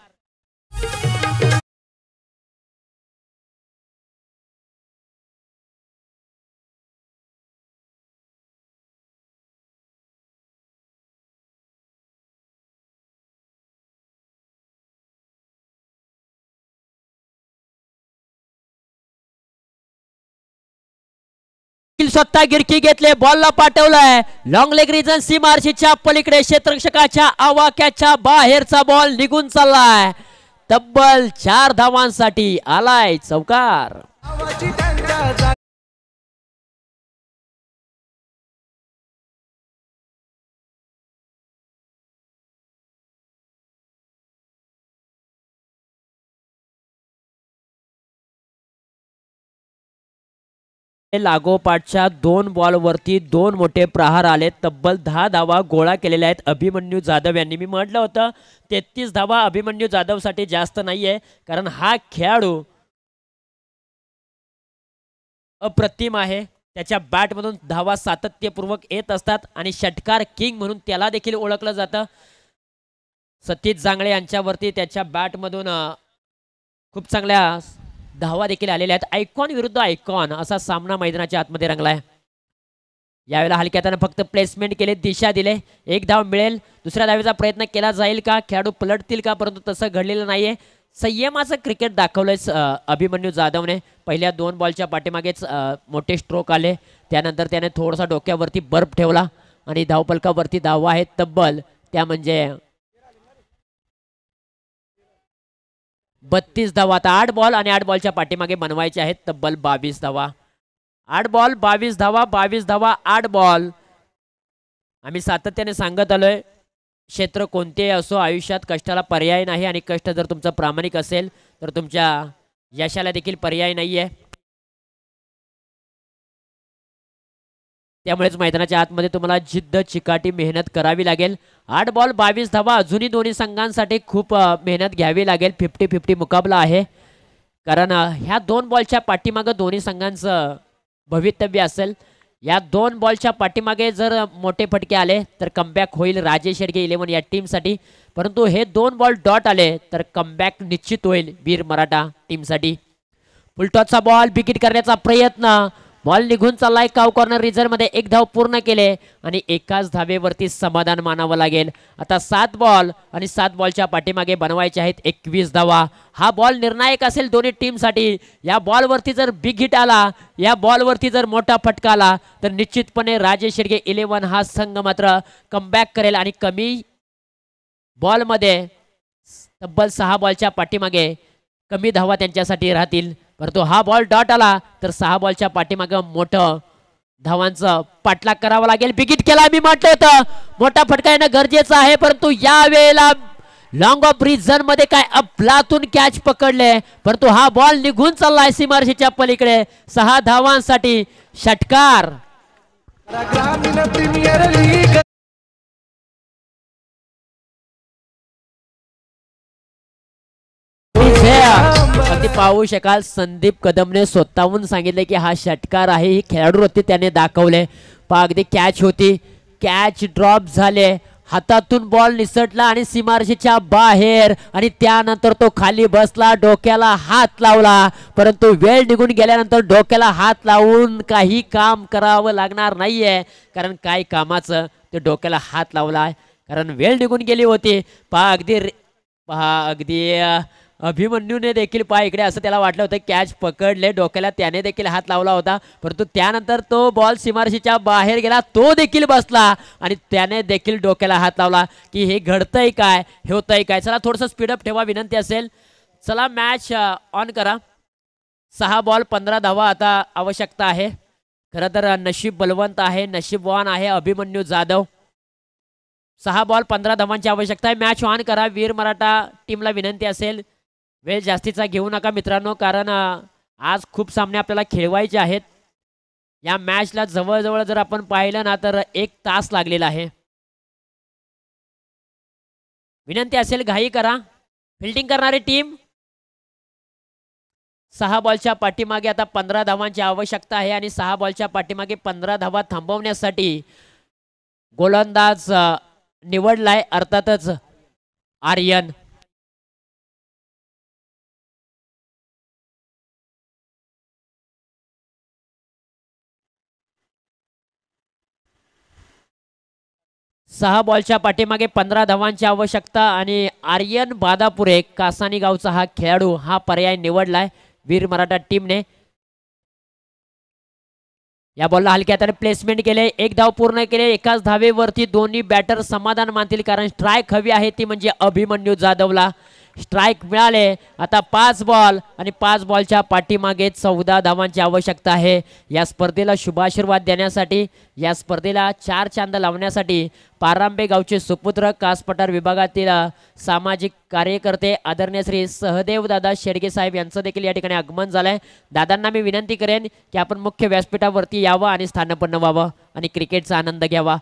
स्वतः गिरकी घेतले, बॉलला पाठवलाय लॉंग लेग रिजन सीमारशीच्या पलीकडे. क्षेत्ररक्षकाच्या आवाक्याच्या बाहेरचा बॉल निघून चाललाय. तब्बल 4 धावांसाठी आलाय चौकार. लागोपाठच्या 2 बॉलवरती 2 मोठे प्रहार आले. तब्बल 10 धावा गोळा केलेल्या आहेत अभिमन्यू जाधव यांनी. मी म्हटलं होतं 33 धावा अभिमन्यू जाधवसाठी जास्त नाहीये, कारण हा खेळाडू अप्रतिम आहे. त्याच्या बॅटमधून धावा सातत्यपूर्वक येत असतात आणि षटकार किंग म्हणून त्याला देखील ओळखलं जातं. सतीश जांगळे यांच्यावरती त्याच्या बॅटमधून खूप चांगल्या धावा देखील आलेल्या आहेत. आयकॉन विरुद्ध आयकॉन असा सामना मैदानाच्या आतमध्ये रंगलाय. यावेळेला हलक्यातानं फक्त प्लेसमेंट केले, दिशा दिले. 1 धाव मिळेल, दुसऱ्या धावेचा प्रयत्न केला जाईल का, खेळाडू पलटतील का, परंतु तसं घडलेलं नाहीये. संयमाचं क्रिकेट दाखवलंय अभिमन्यू जाधवने. पहिल्या 2 बॉलच्या पाठीमागेच मोठे स्ट्रोक आले, त्यानंतर त्याने थोडासा डोक्यावरती बर्फ ठेवला आणि धावफलकावरती धावा आहेत तब्बल त्या म्हणजे 32 धावा. आता 8 बॉल आणि 8 बॉलच्या पाठीमागे बनवायचे आहेत तब्बल 22 धावा. 8 बॉल 22 धावा, 22 धावा 8 बॉल. आम्ही सातत्याने सांगत आलोय क्षेत्र कोणतेही असो आयुष्यात कष्टाला पर्याय नाही, आणि कष्ट जर तुमचं प्रामाणिक असेल तर तुमच्या यशाला देखील पर्याय नाहीये. त्यामुळेच मैदानाच्या आतमध्ये तुम्हाला जिद्द चिकाटी मेहनत करावी लागेल. 8 बॉल 22 धावा. अजूनही दोन्ही संघांसाठी खूप मेहनत घ्यावी लागेल. 50-50 मुकाबला आहे, कारण ह्या 2 बॉलच्या पाठीमागे दोन्ही संघांचं भवितव्य असेल. या 2 बॉलच्या पाठीमागे जर मोठे फटके आले तर कमबॅक होईल राजेश शेडगे 11 या टीमसाठी, परंतु हे 2 बॉल डॉट आले तर कमबॅक निश्चित होईल वीर मराठा टीमसाठी. फुलटॉसचा बॉल बिकिट करण्याचा प्रयत्न, बॉल निघून चाललाय काव कॉर्नर रिझन मध्ये. 1 धाव पूर्ण केले आणि एकाच धावेवरती समाधान मानावं लागेल. आता 7 बॉल आणि 7 बॉलच्या पाठीमागे बनवायचे आहेत 21 धावा. हा बॉल निर्णायक असेल दोन्ही टीमसाठी. या बॉलवरती जर बिग हिट आला, या बॉलवरती जर मोठा फटका आला तर निश्चितपणे राजेश शेडगे 11 हा संघ मात्र कमबॅक करेल आणि कमी बॉलमध्ये तब्बल 6 बॉलच्या पाठीमागे कमी धावा त्यांच्यासाठी राहतील. परंतु हा बॉल डॉट आला तर 6 बॉलच्या पाठीमागं मोठं धावांचं पाठलाग करावा लागेल. बिगिट केला, मी म्हटलं होतं मोठा फटका येणं गरजेचं आहे, परंतु या वेळेला लॉंग ऑफ रिझन मध्ये काय अफलातून कॅच पकडले, परंतु हा बॉल निघून चाललाय सीमारेषेच्या पलीकडे. 6 धावांसाठी षटकार. अगदी पाहू शकाल संदीप कदमने स्वतःहून सांगितले की हा षटकार आहे. ही खेळाडू होती त्याने दाखवले. पहा अगदी कॅच होती, कॅच ड्रॉप झाले, हातातून बॉल निसटला आणि सीमारेषेच्या बाहेर, आणि त्यानंतर तो खाली बसला, डोक्याला हात लावला. परंतु वेळ निघून गेल्यानंतर डोक्याला हात लावून काही काम करावं लागणार नाहीये, कारण काय कामाचं ते डोक्याला हात लावला, कारण वेळ निघून गेली होती. पहा अगदी अभिमन्यूने देखील पहा इकडे असं त्याला वाटलं होतं कॅच पकडले, डोक्याला त्याने देखील हात लावला होता, परंतु त्यानंतर तो बॉल सीमारेषेच्या बाहेर गेला, तो देखील बसला आणि त्याने देखील डोक्याला हात लावला की हे घडतंय काय, हे होतंय काय. चला थोडंसं स्पीडअप ठेवा विनंती असेल. चला मॅच ऑन करा. 6 बॉल 15 धावा आता आवश्यकता आहे. खरं तर नशीब बलवंत आहे, नशीबवान आहे अभिमन्यू जाधव. 6 बॉल 15 धावांची आवश्यकता आहे. मॅच ऑन करा. वीर मराठा टीमला विनंती असेल वेळ जास्तीचा घेऊ नका मित्रांनो, कारण आज खूप सामने आपल्याला खेळवायचे आहेत. या मॅचला जवळजवळ जर आपण पाहिलं ना तर 1 तास लागलेला आहे. विनंती असेल घाई करा. फिल्डिंग करणारी टीम 6 बॉलच्या पाठीमागे आता 15 धावांची आवश्यकता आहे आणि 6 बॉलच्या पाठीमागे 15 धावा थांबवण्यासाठी गोलंदाज निवडलाय, अर्थातच आर्यन. सहा बॉलच्या पाठीमागे 15 धावांची आवश्यकता आणि आर्यन बादापुरे कासानी गावचा हा खेळाडू हा पर्याय निवडलाय वीर मराठा टीमने. या बॉलला हलक्या हाताने प्लेसमेंट केले. 1 धाव पूर्ण केले. एकाच धावेवरती दोन्ही बॅटर समाधान मानतील, कारण स्ट्राईक हवी आहे ती म्हणजे अभिमन्यू जाधवला. स्ट्राईक मिळाले. आता 5 बॉल आणि 5 बॉलच्या पाठीमागे 14 धावांची आवश्यकता आहे. या स्पर्धेला शुभाशीर्वाद देण्यासाठी, या स्पर्धेला 4 चांद लावण्यासाठी पारांबे गावचे सुपुत्र कास पठार विभागातील सामाजिक कार्यकर्ते आदरणीय श्री सहदेव दादा शेडगे साहेब यांचं देखील या ठिकाणी आगमन झालंय. दादांना मी विनंती करेन की आपण मुख्य व्यासपीठावरती यावं आणि स्थानपन्न व्हावं आणि क्रिकेटचा आनंद घ्यावा.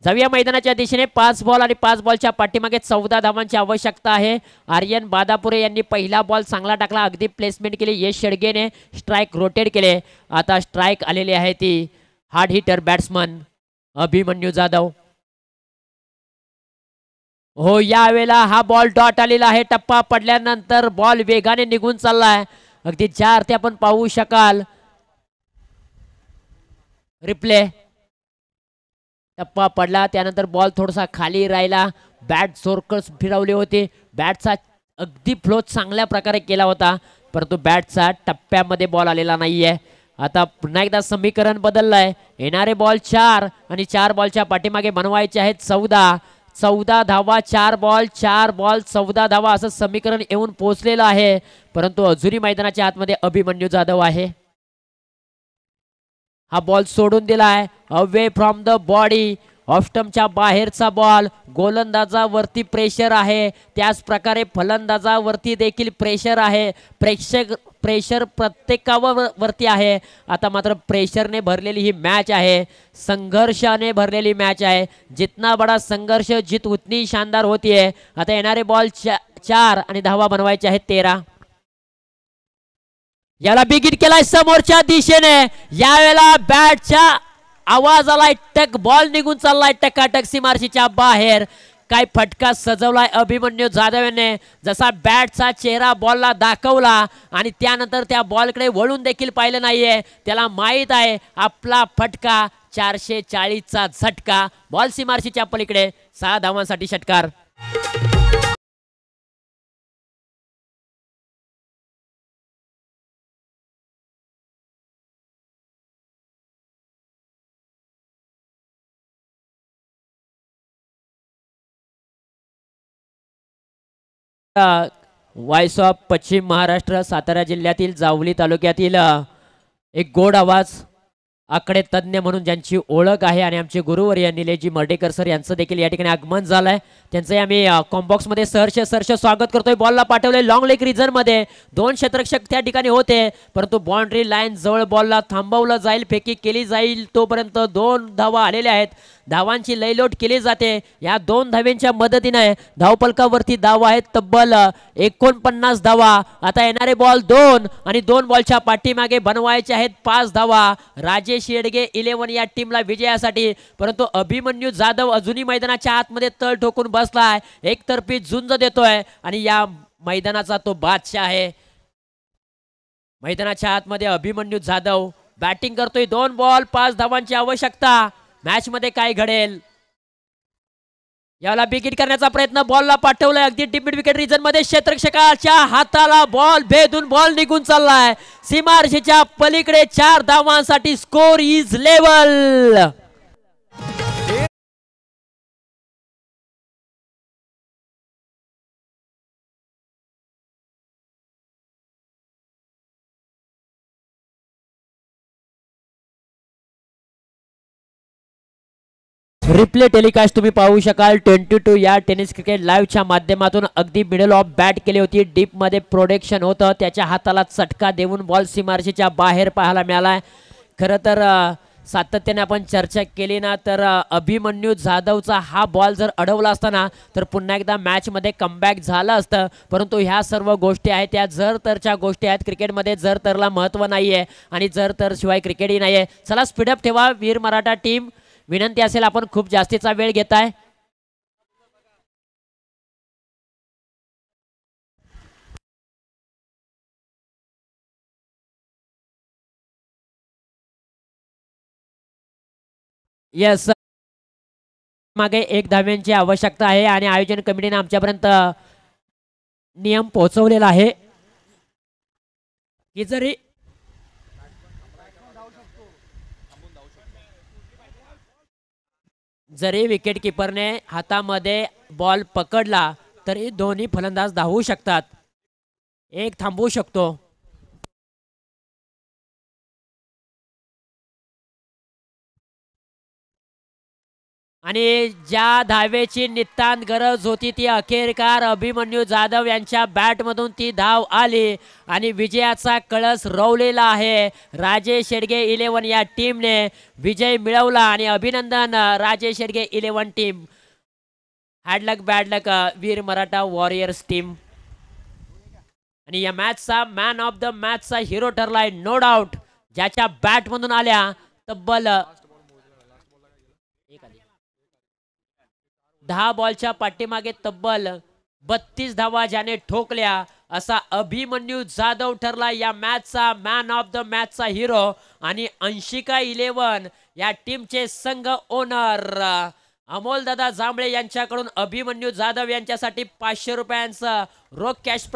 जाऊया मैदानाच्या दिशेने. 5 बॉल आणि 5 बॉलच्या पाठीमागे 14 धावांची आवश्यकता आहे. आर्यन बादापुरे यांनी पहिला बॉल चांगला टाकला, अगदी प्लेसमेंट केली. यश शेडगेने स्ट्राईक रोटेट केले. आता स्ट्राईक आलेली आहे ती hard hitter batsman Abhimanyu Jadhav. हो, यावेळेला हा बॉल डॉट आलेला आहे. टप्पा पडल्यानंतर बॉल वेगाने निघून चाललाय. अगदी ज्या अर्थी आपण पाहू शकाल. रिप्ले. टप्पा पडला, त्यानंतर बॉल थोडासा खाली राहिला. बॅट जोरकस फिरवले होते. बॅटचा अगदी फ्लो चांगल्या प्रकारे केला होता, परंतु बॅटचा टप्प्यामध्ये बॉल आलेला नाहीये. आता पुन्हा एकदा समीकरण बदललंय. येणारे बॉल 4 आणि 4 बॉलच्या पाठीमागे बनवायचे आहेत 14. 14 धावा 4 बॉल, 4 बॉल 14 धावा असं समीकरण येऊन पोहोचलेलं आहे, परंतु अजूनही मैदानाच्या आतमध्ये अभिमन्यू जाधव आहे. हा बॉल सोडून दिलाय away from the body. Off स्टंपच्या बाहेरचा बॉल. गोलंदाजावरती प्रेशर आहे, त्याच प्रकारे फलंदाजावरती देखील प्रेशर आहे. प्रेशर प्रत्येकावर वरती आहे. आता मात्र प्रेशरने भरलेली ही मॅच आहे, संघर्षाने भरलेली मॅच आहे. जितना बडा संघर्ष जित उतनी शानदार होतीये. आता येणारे बॉल 4 आणि धावा बनवायचे आहेत 13. याला बिगिट केलाय समोरच्या दिशेने. यावेळेला बॅटच्या आवाज आलाय, टक बॉल निघून चाललाय टकाटक सीमारेषेच्या बाहेर. काय फटका सजवलाय अभिमन्यू जाधव याने. जसा बॅटचा चेहरा बॉलला दाखवला आणि त्यानंतर त्या बॉलकडे वळून देखील पाहिलं नाहीये. त्याला माहित आहे आपला फटका 440चा झटका. बॉल सीमारेषेच्या पलीकडे. 6 धावांसाठी षटकार. वॉइस ऑफ पश्चिम महाराष्ट्र सातारा जिल्ह्यातील जावली तालुक्यातील एक गोड आवाज आकडे तज्ञ म्हणून ज्यांची ओळख आहे आणि आमचे गुरुवर्य निलेशजी मर्डेकर सर यांचं देखील या ठिकाणी आगमन झालंय. त्यांचं आम्ही कॉम्बॉक्स मध्ये सहर्ष स्वागत करतोय. बॉलला पाठवले लॉंग लेग रिजन मध्ये. 2 क्षेत्ररक्षक त्या ठिकाणी होते, परंतु बाउंड्री लाईन जवळ बॉलला थांबवलं जाईल, फेकी केली जाईल. तोपर्यंत 2 धावा आलेल्या आहेत. धावांची लयलोट केली जाते. या 2 धावांच्या मदतीने धावपलकावरती धावा आहेत तब्बल 49 धावा. आता येणारे बॉल 2 आणि 2 बॉलच्या पाठीमागे बनवायचे आहेत 5 धावा. राजेश येडगे 11 या टीमला विजयासाठी, परंतु अभिमन्यू जाधव अजूनही मैदानाच्या आतमध्ये तळ ठोकून बसलाय. एकतर्फी झुंज देतोय आणि या मैदानाचा तो बादशाह आहे. मैदानाच्या आतमध्ये अभिमन्यू जाधव बॅटिंग करतोय. 2 बॉल 5 धावांची आवश्यकता. मॅच मध्ये काय घडेल याला बिगिट करण्याचा प्रयत्न. बॉलला पाठवलाय अगदी डीप मिड विकेट रिजन मध्ये. क्षेत्ररक्षकाच्या हाताला बॉल भेदून बॉल निघून चाललाय सीमारेषेच्या पलीकडे. 4 धावांसाठी score is level. Replay telecast तुम्ही पाहू शकाल 22 या टेनिस क्रिकेट लाईव्हच्या माध्यमातून अगदी मिडल ऑफ बॅट केली होती, डीप मध्ये प्रोटेक्शन होतं, त्याच्या हाताला चटका देऊन बॉल सीमारेषेच्या बाहेर पाहायला मिळालाय. खरं तर सातत्याने आपण चर्चा केली ना तर अभिमन्यू जाधवचा हा बॉल जर अडवला असताना तर पुन्हा एकदा मॅचमध्ये कमबॅक झालं असतं. परंतु ह्या सर्व गोष्टी आहेत त्या जर तरच्या गोष्टी आहेत. क्रिकेटमध्ये जर तरला महत्त्व नाही आहे आणि जर तर शिवाय क्रिकेटही नाही आहे. चला स्पीडअप ठेवा वीर मराठा टीम, विनंती असेल आपण खूप जास्तीचा वेळ घेताय. यस, मागे 1 धाव्यांची आवश्यकता आहे आणि आयोजन कमिटीने आमच्यापर्यंत नियम पोहोचवलेला आहे की जरी विकेट किपरने हातामध्ये बॉल पकडला तरी दोन्ही फलंदाज धावू शकतात, एक थांबवू शकतो. आणि ज्या धावेची नितांत गरज होती ती अखेरकार अभिमन्यू जाधव यांच्या बॅटमधून ती धाव आली आणि विजयाचा कळस रोवलेला आहे. राजेश शेडगे 11 या टीमने विजय मिळवला आणि अभिनंदन Rajesh Shedge 11 team. Had luck bad luck Veer Maratha warriors team. आणि या मॅचचा मॅन ऑफ द मॅचचा हिरो ठरलाय नो डाऊट, ज्याच्या बॅटमधून आल्या तब्बल 10 बॉलच्या पाठीमागे तब्बल 32 धावा ज्याने ठोकल्या असा अभिमन्यू जाधव ठरला या मॅचचा मॅन ऑफ द मॅचचा हिरो. आणि अंशिका 11 या टीमचे संघ ओनर अमोल दादा जांभळे यांच्याकडून अभिमन्यू जाधव यांच्यासाठी 500 रुपयांचं रोख कॅश